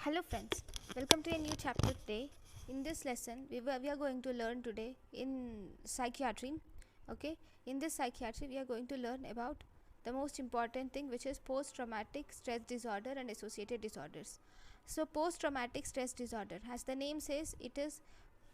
Hello friends, welcome to a new chapter today. In this lesson, we are going to learn today in psychiatry. Okay, in this psychiatry, we are going to learn about the most important thing, which is post-traumatic stress disorder and associated disorders. So, post-traumatic stress disorder, as the name says, it is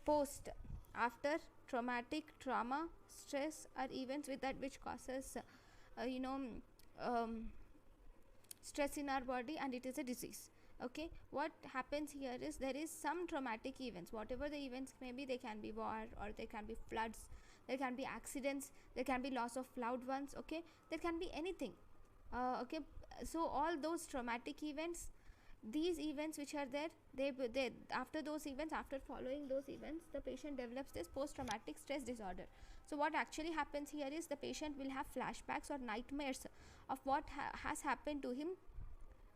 post after traumatic trauma, stress, or events with that which causes, uh, you know, um, stress in our body, and it is a disease. Okay, what happens here is there is some traumatic events, whatever the events may be. They can be war, or there can be floods, there can be accidents, there can be loss of loved ones. Okay, there can be anything. Okay, so all those traumatic events, these events which are there, they after those events, after following those events, the patient develops this post traumatic stress disorder. So what actually happens here is the patient will have flashbacks or nightmares of what has happened to him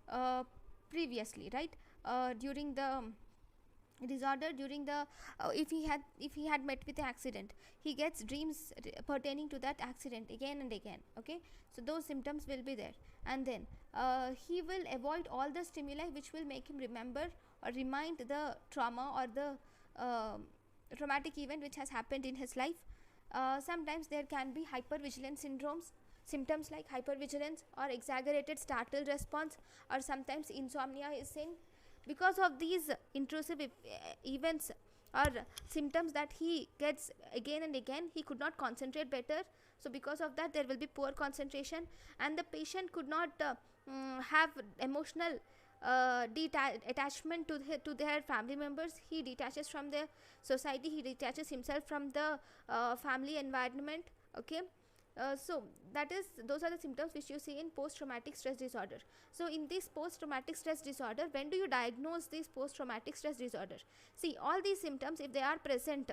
uh, previously, right? During the disorder, during the if he had met with an accident, he gets dreams pertaining to that accident again and again. Okay, so those symptoms will be there, and then he will avoid all the stimuli which will make him remember or remind the trauma or the traumatic event which has happened in his life. Sometimes there can be hypervigilance syndromes, symptoms like hypervigilance or exaggerated startle response, or sometimes insomnia is seen. Because of these intrusive events or symptoms that he gets again and again, he could not concentrate better. So because of that, there will be poor concentration, and the patient could not have emotional attachment to their family members. He detaches from the society, he detaches himself from the family environment. Okay, so that is, those are the symptoms which you see in post traumatic stress disorder. So in this post traumatic stress disorder, when do you diagnose this post traumatic stress disorder? See, all these symptoms, if they are present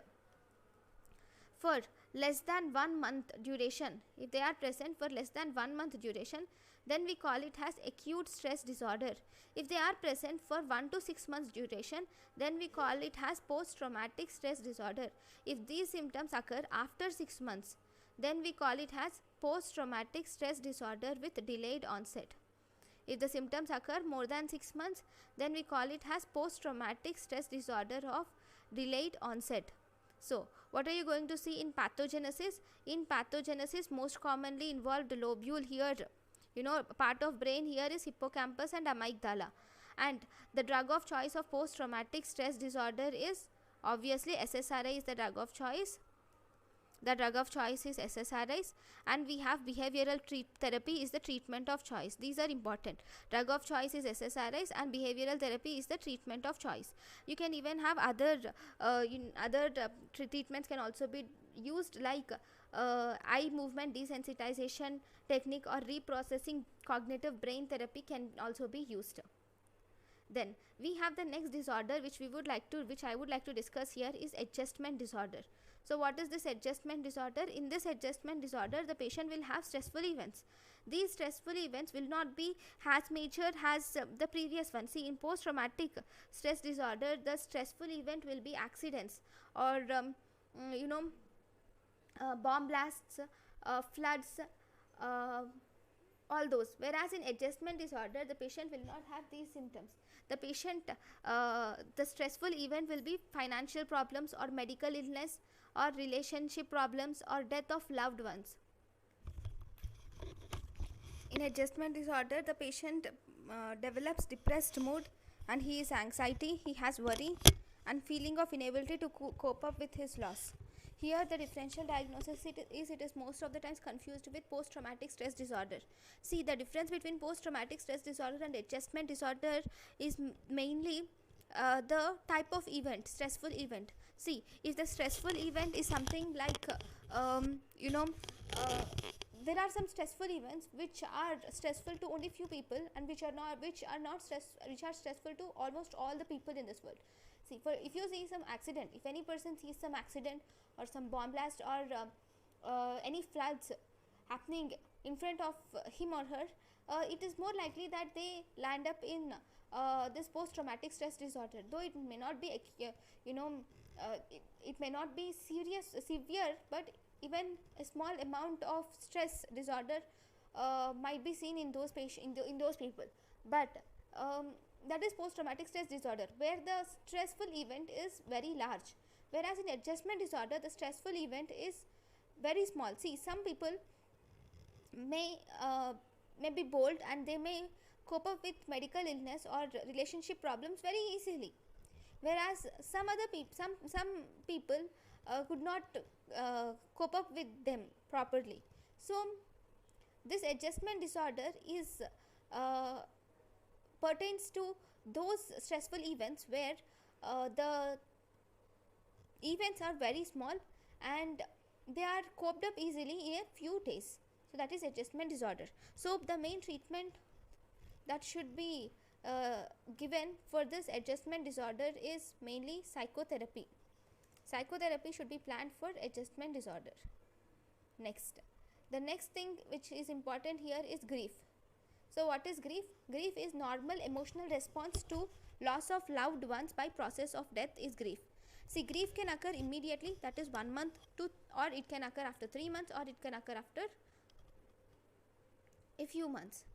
for less than 1 month duration, if they are present for less than 1 month duration, then we call it as acute stress disorder. If they are present for 1 to 6 months duration, then we call it as post traumatic stress disorder. If these symptoms occur after 6 months, then we call it as post traumatic stress disorder with delayed onset. If the symptoms occur more than 6 months, then we call it as post traumatic stress disorder of delayed onset. So what are you going to see in pathogenesis? In pathogenesis, most commonly involved lobule here, part of brain here is hippocampus and amygdala. And the drug of choice of post traumatic stress disorder is obviously SSRI is the drug of choice. The drug of choice is SSRIs, and we have behavioral therapy is the treatment of choice. These are important. Drug of choice is SSRIs, and behavioral therapy is the treatment of choice. You can even have other treatments can also be used, like eye movement desensitization technique or reprocessing cognitive brain therapy can also be used. Then we have the next disorder which I would like to discuss here is adjustment disorder. So what is this adjustment disorder? In this adjustment disorder, the patient will have stressful events. These stressful events will not be as major as the previous one. See, in post traumatic stress disorder, the stressful event will be accidents or bomb blasts, floods, uh, all those. Whereas in adjustment disorder, the patient will not have these symptoms. The patient, the stressful event will be financial problems or medical illness or relationship problems or death of loved ones. In adjustment disorder, the patient develops depressed mood, and he is anxiety, he has worry and feeling of inability to cope up with his loss. Here the differential diagnosis it is most of the times confused with post traumatic stress disorder. See, the difference between post traumatic stress disorder and adjustment disorder is mainly the type of event, stressful event. See, if the stressful event is something like there are some stressful events which are stressful to only few people, and which are stressful to almost all the people in this world. See, for if you see some accident, if any person sees some accident or some bomb blast or any floods happening in front of him or her, it is more likely that they land up in this post traumatic stress disorder. Though it may not be it may not be severe, but even a small amount of stress disorder might be seen in those in those people. But that is post-traumatic stress disorder, where the stressful event is very large, whereas in adjustment disorder the stressful event is very small. See, some people may be bold and they may cope up with medical illness or relationship problems very easily, whereas some people could not cope up with them properly. So this adjustment disorder is uh, pertains to those stressful events where the events are very small and they are coped up easily in a few days. So that is adjustment disorder. So the main treatment that should be given for this adjustment disorder is mainly psychotherapy. Psychotherapy should be planned for adjustment disorder. Next, the next thing which is important here is grief. So what is grief? Grief is normal emotional response to loss of loved ones by process of death is grief. See, grief can occur immediately, that is 1 month to, or it can occur after 3 months, or it can occur after a few months.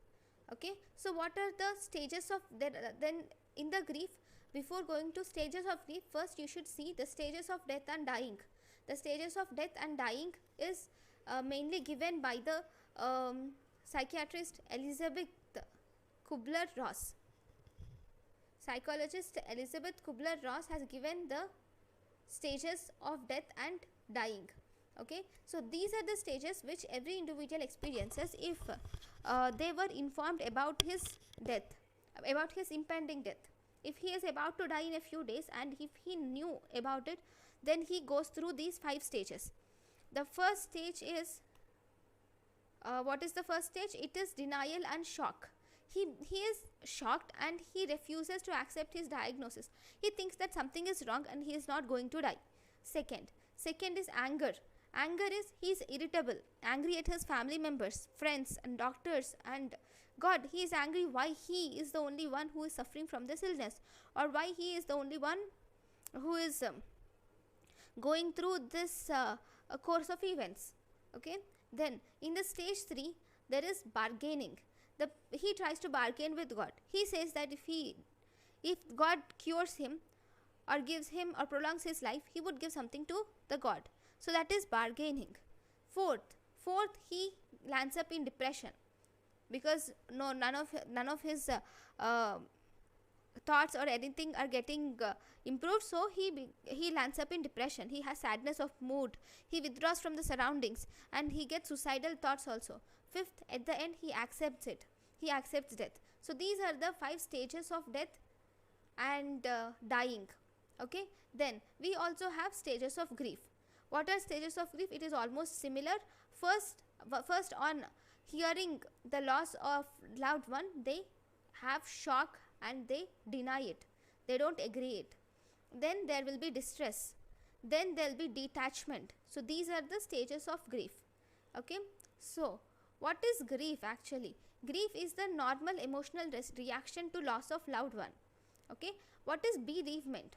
Okay, so what are the stages of then in the grief? Before going to stages of grief, first you should see the stages of death and dying. The stages of death and dying is mainly given by the psychiatrist Elizabeth Kubler-Ross. Psychologist Elizabeth Kubler-Ross has given the stages of death and dying. Okay, so these are the stages which every individual experiences if they were informed about his death, about his impending death. If he is about to die in a few days and if he knew about it, then he goes through these 5 stages. The first stage is what is the first stage? It is denial and shock. He is shocked and he refuses to accept his diagnosis. He thinks that something is wrong and he is not going to die. Second is anger. Anger is he is irritable, angry at his family members, friends and doctors and God. He is angry why he is the only one who is suffering from this illness, or why he is the only one who is going through this course of events. Okay, then in the stage 3 there is bargaining. He tries to bargain with God. He says that if God cures him or gives him or prolongs his life, he would give something to the God. So that is bargaining. Fourth, he lands up in depression because none of his thoughts or anything are getting improved. So he lands up in depression. He has sadness of mood. He withdraws from the surroundings and he gets suicidal thoughts also. Fifth, at the end he accepts it. He accepts death. So these are the 5 stages of death and dying. Okay, then we also have stages of grief. What are stages of grief? It is almost similar. First on hearing the loss of loved one, they have shock and they deny it. They don't agree it. Then there will be distress. Then there will be detachment. So these are the stages of grief. Okay, so what is grief actually? Grief is the normal emotional reaction to loss of loved one. Okay, what is bereavement?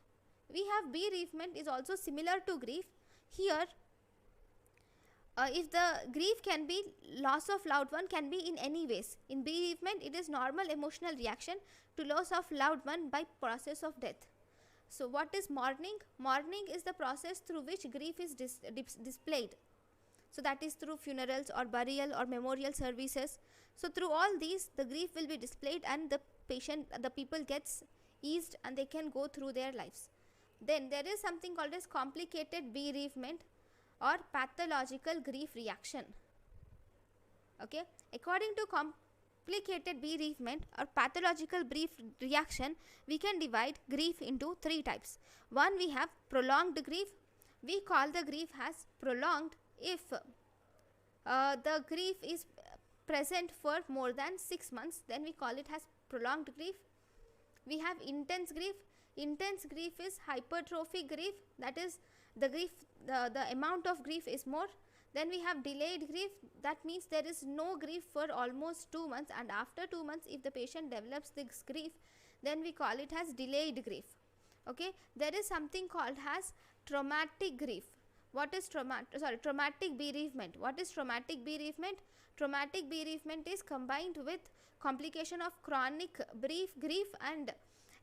We have bereavement is also similar to grief. Here if the grief can be loss of loved one, can be in any ways. In bereavement, it is normal emotional reaction to loss of loved one by process of death. So what is mourning? Mourning is the process through which grief is displayed. So that is through funerals or burial or memorial services. So through all these, the grief will be displayed and the people gets eased and they can go through their lives. Then there is something called as complicated bereavement or pathological grief reaction. Okay, according to complicated bereavement or pathological grief reaction, we can divide grief into 3 types. One, we have prolonged grief. We call the grief as prolonged if the grief is present for more than 6 months, then we call it as prolonged grief. We have intense grief. Intense grief is hypertrophic grief, that is the grief, the amount of grief is more. Then we have delayed grief, that means there is no grief for almost 2 months, and after 2 months if the patient develops this grief, then we call it as delayed grief. Okay, there is something called as traumatic grief. What is traumatic bereavement? What is traumatic bereavement? Traumatic bereavement is combined with complication of chronic grief and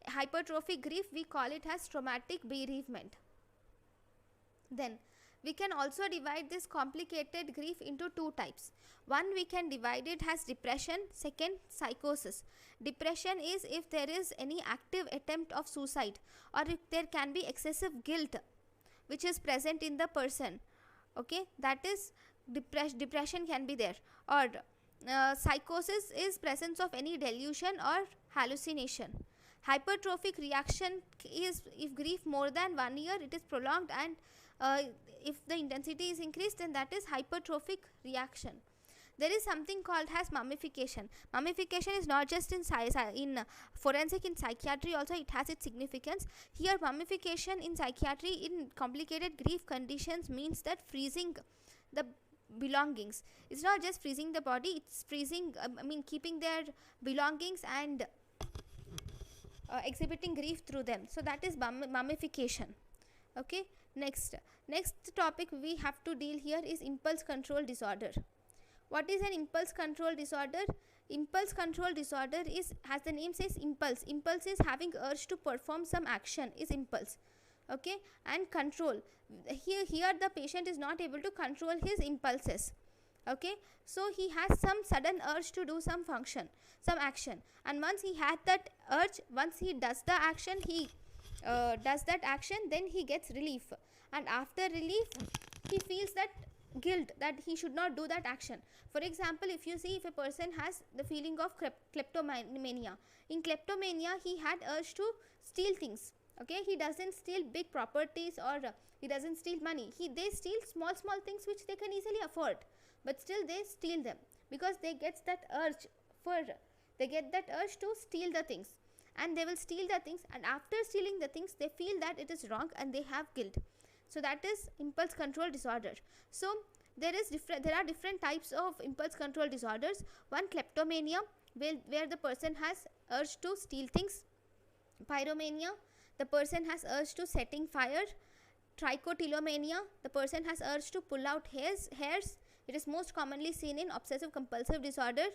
hypertrophic grief. We call it as traumatic bereavement. Then we can also divide this complicated grief into two types. One, we can divide it as depression. Second, psychosis. Depression is if there is any active attempt of suicide, or if there can be excessive guilt which is present in the person. Okay, that is depression can be there. Or psychosis is presence of any delusion or hallucination. Hypertrophic reaction is if grief more than 1 year, it is prolonged, and if the intensity is increased, then that is hypertrophic reaction. There is something called as mummification. Mummification is not just in forensic, in psychiatry also it has its significance. Here mummification in psychiatry in complicated grief conditions means that freezing the belongings. It's not just freezing the body, it's freezing, keeping their belongings and exhibiting grief through them. So that is mummification. Okay, next topic we have to deal here is impulse control disorder. What is an impulse control disorder? Impulse control disorder is, as the name says, impulse. Impulse is having urge to perform some action, is impulse. Okay, and control. Here the patient is not able to control his impulses. Okay, so he has some sudden urge to do some function, some action, and once he had that urge, once he does the action, then he gets relief, and after relief he feels that guilt that he should not do that action. For example, if you see, if a person has the feeling of kleptomania, in kleptomania he had urge to steal things. Okay, he doesn't steal big properties, or he doesn't steal money. They steal small things which they can easily afford, but still they steal them because they get that urge to steal the things, and they will steal the things, and after stealing the things they feel that it is wrong and they have guilt. So that is impulse control disorder. So there are different types of impulse control disorders. One, kleptomania, where the person has urge to steal things. Pyromania, the person has urge to setting fire. Trichotillomania, the person has urge to pull out hairs. It is most commonly seen in obsessive compulsive disorder.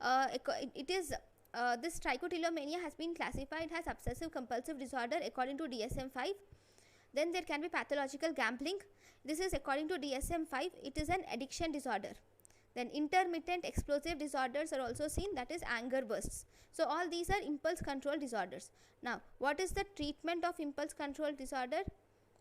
This trichotillomania has been classified as obsessive compulsive disorder according to DSM-5. Then there can be pathological gambling. This is according to DSM-5. It is an addiction disorder. Then intermittent explosive disorders are also seen, that is anger bursts. So all these are impulse control disorders. Now, what is the treatment of impulse control disorder?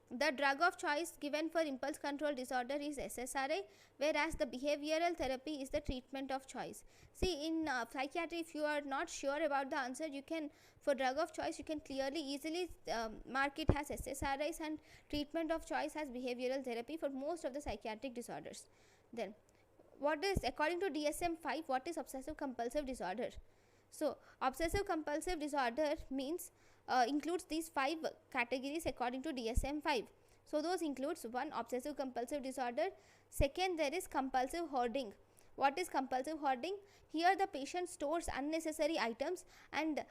The drug of choice given for impulse control disorder is SSRI, whereas the behavioral therapy is the treatment of choice. See, in psychiatry, if you are not sure about the answer, you can, for drug of choice, you can easily mark it as SSRIs, and treatment of choice as behavioral therapy for most of the psychiatric disorders. Then, what is, according to DSM-5, what is obsessive compulsive disorder? So, obsessive compulsive disorder means includes these 5 categories according to DSM-5. So those includes: 1, obsessive compulsive disorder. Second, there is compulsive hoarding. What is compulsive hoarding? Here the patient stores unnecessary items, and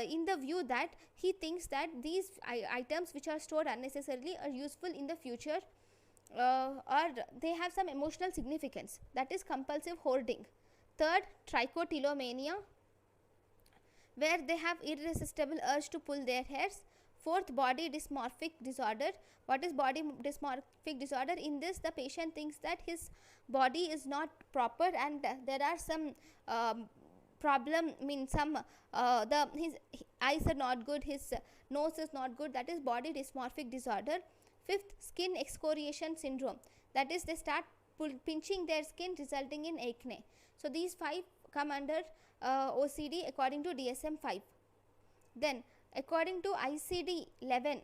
in the view that he thinks that these items which are stored unnecessarily are useful in the future, or they have some emotional significance. That is compulsive hoarding. Third, trichotillomania, where they have irresistible urge to pull their hairs. Fourth, body dysmorphic disorder. What is body dysmorphic disorder? In this, the patient thinks that his body is not proper, and there are some problem, his eyes are not good, his nose is not good. That is body dysmorphic disorder. Fifth, skin excoriation syndrome. That is, they start pinching their skin, resulting in acne. So these 5 come under OCD according to DSM-5. Then according to ICD-11,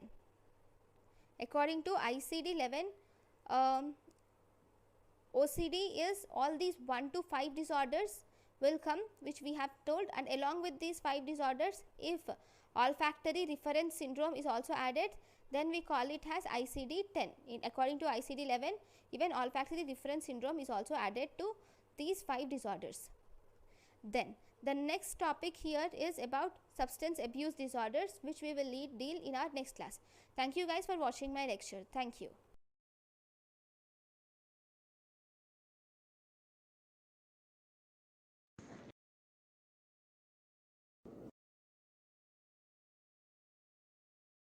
OCD is all these 1 to 5 disorders will come, which we have told, and along with these 5 disorders, if olfactory reference syndrome is also added, then we call it as ICD-10. According to ICD-11, even olfactory reference syndrome is also added to these 5 disorders. Then the next topic here is about substance abuse disorders, which we will deal in our next class. Thank you guys for watching my lecture. Thank you.